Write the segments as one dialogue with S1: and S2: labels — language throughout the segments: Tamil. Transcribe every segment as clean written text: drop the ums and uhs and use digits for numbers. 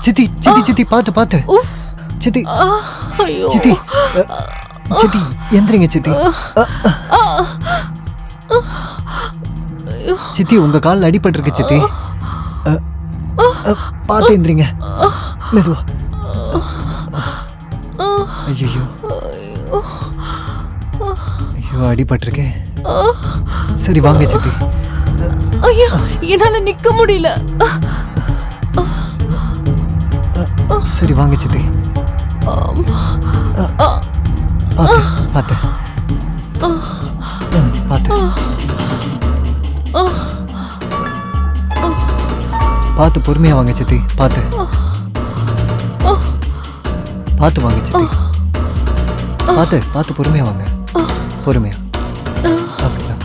S1: சித்தி சித்தி சித்தி பார்த்து பார்த்து சித்தி சித்தி சித்தி எந்திரிங்க சித்தி. சித்தி உங்க காலில் அடிபட்டிருக்கு சித்தி. பார்த்து எந்திரிங்க மெதுவா. ஐயோ ஐயோ அடிபட்டிருக்கே. சரி வாங்க சித்தி.
S2: ஐயோ என்னால நிக்க முடியல.
S1: சரி வாங்க சித்தி. பார்த்து பார்த்து பார்த்து பார்த்து பொறுமையா வாங்க சித்தி. பார்த்து பார்த்து வாங்க சித்தி. பார்த்து பார்த்து பொறுமையா வாங்க. பொறுமையா அப்படிதான்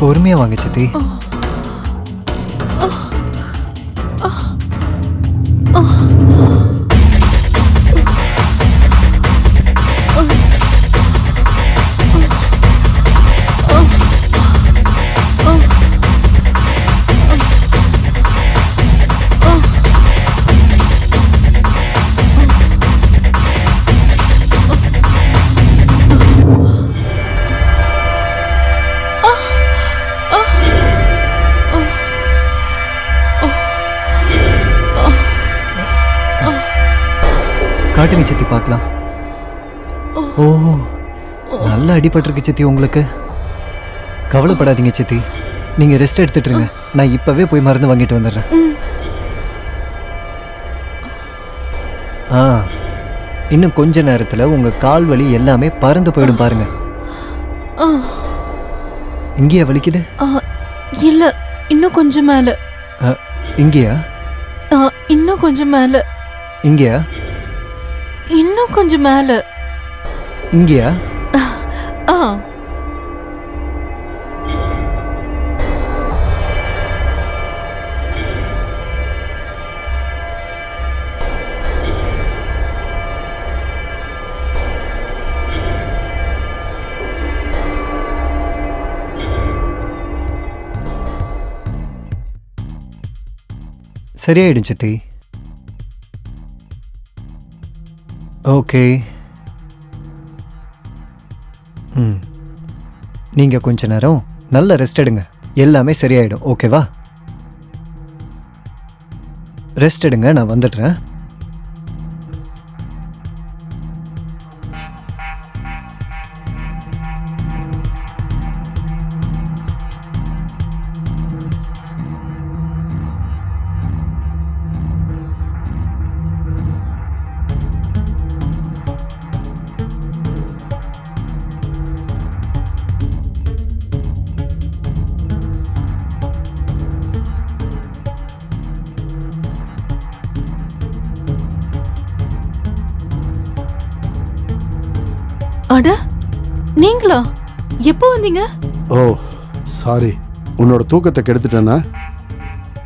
S1: பொறுமையா வாங்க சித்தி. காட்டுங்க சித்தி பார்க்கலாம். ஓ நல்லா அடிபட்டிருக்கு சித்தி உங்களுக்கு. கவலைப்படாதீங்க சித்தி. நீங்க ரெஸ்ட் எடுத்துட்டுருங்க. நான் இப்பவே போய் மருந்து வாங்கிட்டு வந்துடுறேன். இன்னும் கொஞ்ச நேரத்துல உங்க கால் வலி எல்லாமே பறந்து போயிடும் பாருங்க. இங்கேயா வலிக்குது?
S2: இல்ல இன்னும் கொஞ்சம் மேல.
S1: இங்கேயா?
S2: இன்னும் கொஞ்சம் மேல.
S1: இங்கேயா?
S2: இன்னும் கொஞ்சம் மேல.
S1: இங்கேயா? சரியாயிடும் சித்தி. ஓகே. நீங்க கொஞ்ச நேரம் நல்ல ரெஸ்ட் எடுங்க. எல்லாமே சரியாயிடும். ஓகேவா? ரெஸ்ட் எடுங்க. நான் வந்துடுறேன்.
S2: அட நீங்களா? எப்போ வந்தீங்க?
S3: ஓ சாரி, உன்னோட தூக்கத்தை கெடுத்துட்டேனா?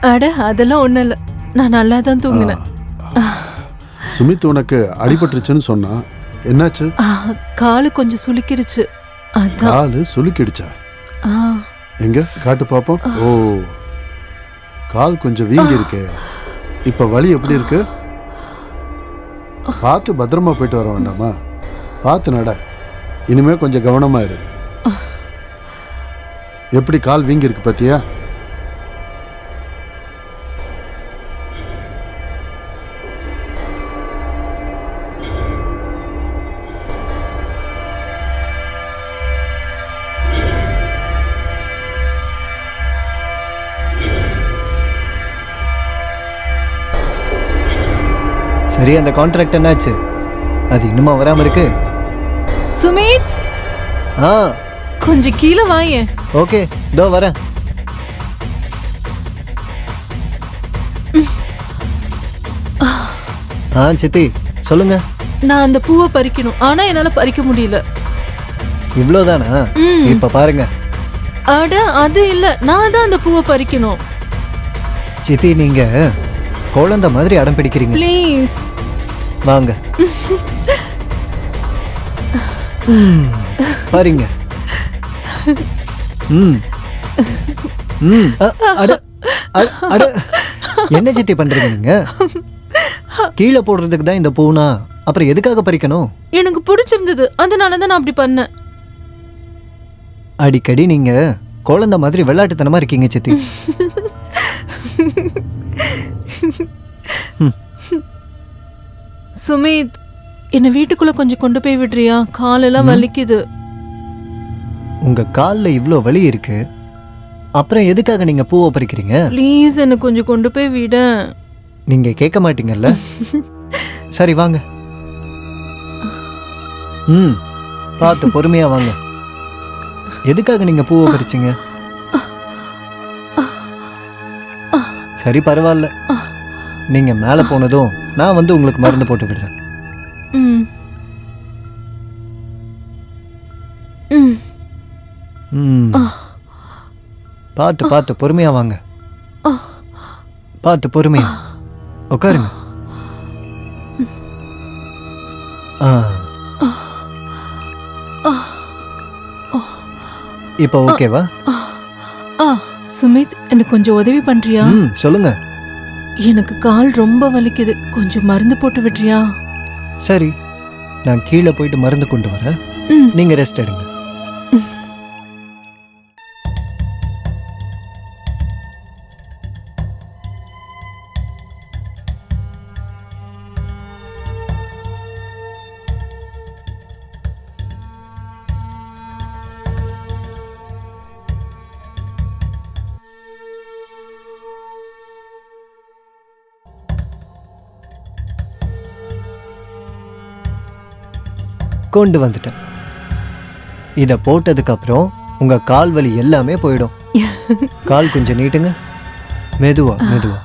S2: அட அதெல்லாம் ஒண்ணும் இல்ல, நான் நல்லா தான் தூங்கினேன்.
S3: சுமித் உனக்கு அடிபட்டுருச்சுன்னு சொன்னா, என்னாச்சு?
S2: காலு கொஞ்சம் சுளுக்கிடுச்சு. அதான்.
S3: காலு சுளுக்கிடுச்சா? எங்க காட்டு பாப்போம். ஓ கால் கொஞ்சம் வீங்கி இருக்கே. இப்ப வலி எப்படி இருக்கு? பார்த்து பத்திரமா போயிட்டு வர வேண்டாமா? பார்த்து நட. இனிமே கொஞ்சம் கவனமா இரு. எப்படி கால் வீங்கி இருக்கு பாத்தியா?
S1: சரி, அந்த கான்ட்ராக்ட் என்னாச்சு? அது இன்னுமா வராம இருக்கு?
S2: சுமித், கொஞ்சம் கீழே வாங்க.
S1: ஓகே, இதோ வரேன். சித்தி சொல்லுங்க.
S2: நான் அந்த பூவை பறிக்கணும், ஆனா என்னால பறிக்க முடியல.
S1: இவ்வளவுதானா? இப்ப பாருங்க.
S2: அட அது இல்ல, நான் தான் அந்த பூவை பறிக்கணும்.
S1: சித்தி நீங்க குழந்தை மாதிரி அடம் பிடிக்கிறீங்க.
S2: ப்ளீஸ்
S1: வாங்க. பாருங்க. அட அட என்ன சித்தி பண்றீங்க நீங்க? கீழே போடுறதுக்கு தான் இந்த பூனா, அப்புறம் எதுக்காக பறிக்கணும்?
S2: எனக்கு பிடிச்சிருந்தது, அதனால தான் நான் அப்படி பண்ணேன்.
S1: அடிக்கடி நீங்க குழந்தை மாதிரி விளையாட்டுத்தனமா இருக்கீங்க சித்தி.
S2: சுமித், என்ன வீட்டுக்குள்ள கொஞ்சம் கொண்டு போய் விடுறியா? காலெல்லாம் வலிக்குது.
S1: உங்க கால்ல இவ்ளோ வலி இருக்கு, அப்புறம் எதுக்காக நீங்க பூவை பறிக்கிறீங்க?
S2: ப்ளீஸ் என்ன கொஞ்சம் கொண்டு போய் விட.
S1: நீங்க கேட்க மாட்டீங்கல்ல? சரி வாங்க. பார்த்து பொறுமையா வாங்க. எதுக்காக நீங்க பூவை பறிச்சீங்க? சரி பரவாயில்ல, நீங்க மேல போனதும் நான் வந்து உங்களுக்கு மருந்து போட்டு விடுறேன்.
S2: ம். ம்.
S1: ம். பார்த்து பார்த்து பொறுமையா வாங்க. பார்த்து பொறுமையா உட்காருங்க. இப்போ ஓகேவா?
S2: சுமித், எனக்கு கொஞ்சம் உதவி பண்றியா?
S1: சொல்லுங்க.
S2: எனக்கு கால் ரொம்ப வலிக்குது, கொஞ்சம் மருந்து போட்டு விடுறியா?
S1: சரி, நான் கீழே போயிட்டு மருந்து கொண்டு வரேன். நீங்க ரெஸ்ட் எடுங்க. கொண்டு வந்துட்டேன். இதை போட்டதுக்கு அப்புறம் உங்க கால் வலி எல்லாமே போயிடும். கால் கொஞ்சம் நீட்டுங்க. மெதுவா மெதுவா.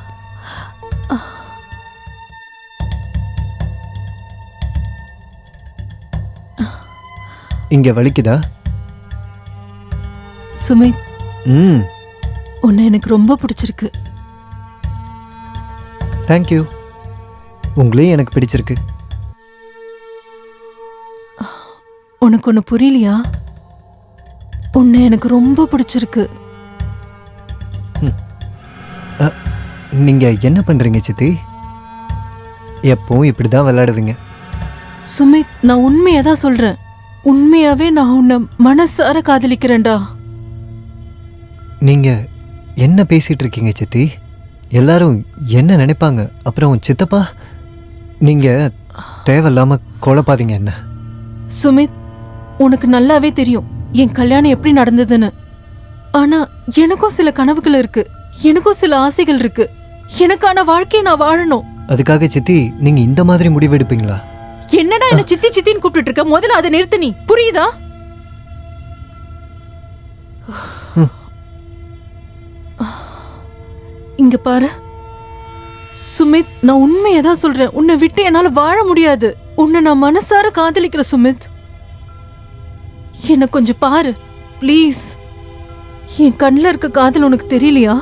S1: இங்க வலிக்குதா?
S2: சுமித்,
S1: ம்,
S2: உன்னை எனக்கு ரொம்ப பிடிச்சிருக்கு.
S1: தேங்க்யூ. உங்களையும் எனக்கு பிடிச்சிருக்கு.
S2: உனக்கு ஒன்று புரியலையா? உன்னை எனக்கு ரொம்ப பிடிச்சிருக்கு.
S1: நீங்க என்ன பண்றீங்க சித்தி? எப்பவும் இப்படிதான் விளையாடுவீங்க.
S2: சுமித், நான் உண்மையை தான் சொல்றேன். உண்மையாவே நான் உன்னை மனசார காதலிக்கிறேன்டா.
S1: நீங்க என்ன பேசிட்டு இருக்கீங்க சித்தி? எல்லாரும் என்ன நினைப்பாங்க? அப்புறம் சித்தப்பா, நீங்க தேவையில்லாம குழப்பாதீங்க என்ன.
S2: சுமித், உனக்கு நல்லாவே தெரியும் என் கல்யாணம் எப்படி நடந்ததுன்னு. ஆனா எனக்கும் சில கனவுகள் இருக்கு, எனக்கும் சில ஆசைகள் இருக்கு. எனக்கான வாழ்க்கையை நான் வாழணும்.
S1: அதுக்காக சித்தி நீங்க இந்த மாதிரி முடிவெடுப்பீங்களா?
S2: என்னடா என்ன சித்தி சித்தின்னு கூப்பிட்டு இருக்க? முதல்ல அதை நிறுத்து. நீ புரியுதா? இங்க பாரு சுமித், நான் உண்மையை தான் சொல்றேன். உன்னை விட்டு என்னால வாழ முடியாது. உன்னை நான் மனசார காதலிக்கிற சுமித். என்ன கொஞ்சம் பாரு ப்ளீஸ். என் கண்ணில் இருக்க காதல் உனக்கு தெரியலையா?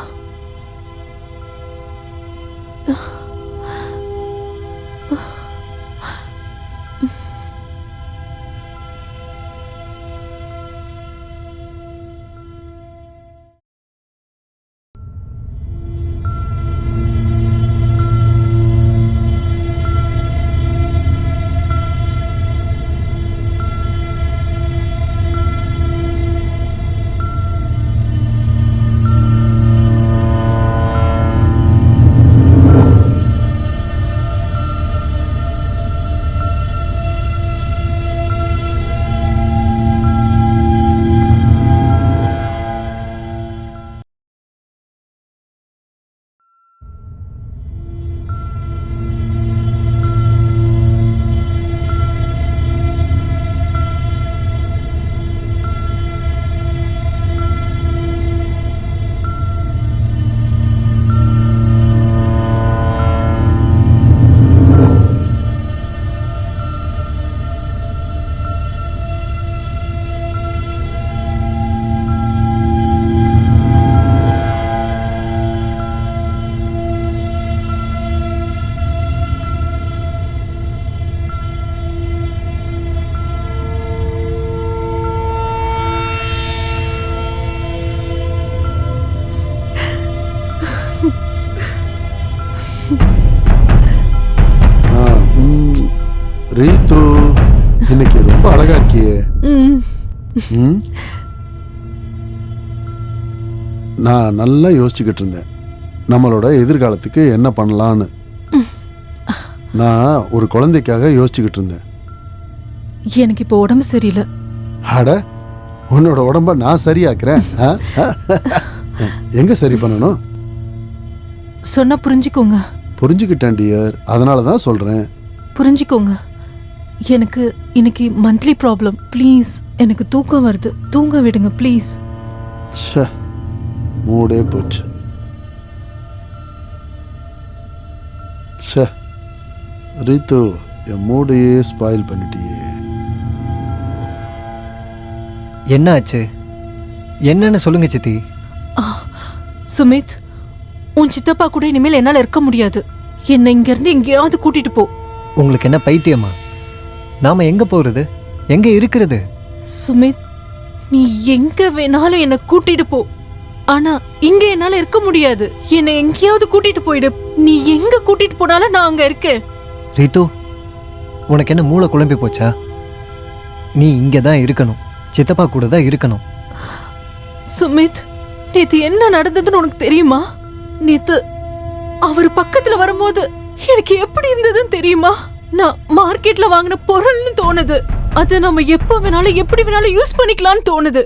S3: ரீத்து இன்னைக்கு ரொம்ப அழகா இருக்கியே. ம்? நான் நல்லா யோசிச்சுக்கிட்டு இருந்தேன் நம்மளோட எதிர்காலத்துக்கு என்ன பண்ணலான்னு. நான் ஒரு குழந்தைக்காக யோசிச்சுக்கிட்டு இருந்தேன்.
S2: எனக்கு இப்போ உடம்பு சரியில்லை.
S3: அட, உன்னோட உடம்ப நான் சரியாக்குறேன். எங்க சரி பண்ணணும்?
S2: சொன்னா புரிஞ்சுக்கோங்க.
S3: புரிஞ்சுக்கிட்டேன் டியர், அதனால தான் சொல்றேன்.
S2: புரிஞ்சுக்கோங்க. எனக்கு இன்னைக்கு மந்த்லி ப்ராப்ளம். ப்ளீஸ், எனக்கு தூக்கம் வருது. தூங்க விடுங்க ப்ளீஸ்.
S3: ச்சே, மூடே போச்சு. ச்சே ரீத்து, என் மூடையே ஸ்பாயில் பண்ணிட்டியே.
S1: என்ன ஆச்சு? என்னன்னு சொல்லுங்க சித்தி.
S2: சுமித், உன் சித்தப்பா கூட இனிமேல் என்னால இருக்க முடியாது. என்னை இங்க இருந்து எங்கேயாவது கூட்டிட்டு போ.
S1: உங்களுக்கு என்ன பைத்தியமா? நாம எங்க போறது, எங்க இருக்கிறது?
S2: சுமித், நீ எங்க வேணாலும் என்னை கூட்டிட்டு போ. ஆனா இங்க என்னால இருக்க முடியாது. என்னை எங்கேயாவது கூட்டிட்டு போயிடு. நீ எங்க கூட்டிட்டு போனாலும் நான் அங்க இருக்கேன்.
S1: ரீத்து, உனக்கு என்ன மூளை குழம்பி போச்சா? நீ இங்க தான் இருக்கணும், சித்தப்பா கூட தான் இருக்கணும்.
S2: சுமித், நேத்து என்ன நடந்ததுன்னு உனக்கு தெரியுமா? நேத்து அவர் பக்கத்துல வரும்போது எனக்கு எப்படி இருந்ததுன்னு தெரியுமா? நான் மார்க்கெட்ல வாங்கின பொருள்னு தோணுது. அதை நம்ம எப்ப வேணாலும் எப்படி வேணாலும் யூஸ் பண்ணிக்கலாம்னு தோணுது.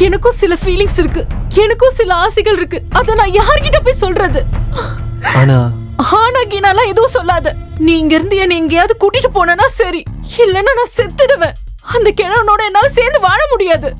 S2: எனக்கும் சில ஃபீலிங்ஸ் இருக்கு, எனக்கும் சில ஆசைகள் இருக்கு. அத நான் யார்கிட்ட போய் சொல்றது? ஆனா கீனாலாம் எதுவும் சொல்லாத. நீ இங்க இருந்து என்ன எங்கேயாவது கூட்டிட்டு போனா சரி, இல்லன்னா நான் செத்துடுவேன். அந்த கிழவனோட என்னால சேர்ந்து வாழ முடியாது.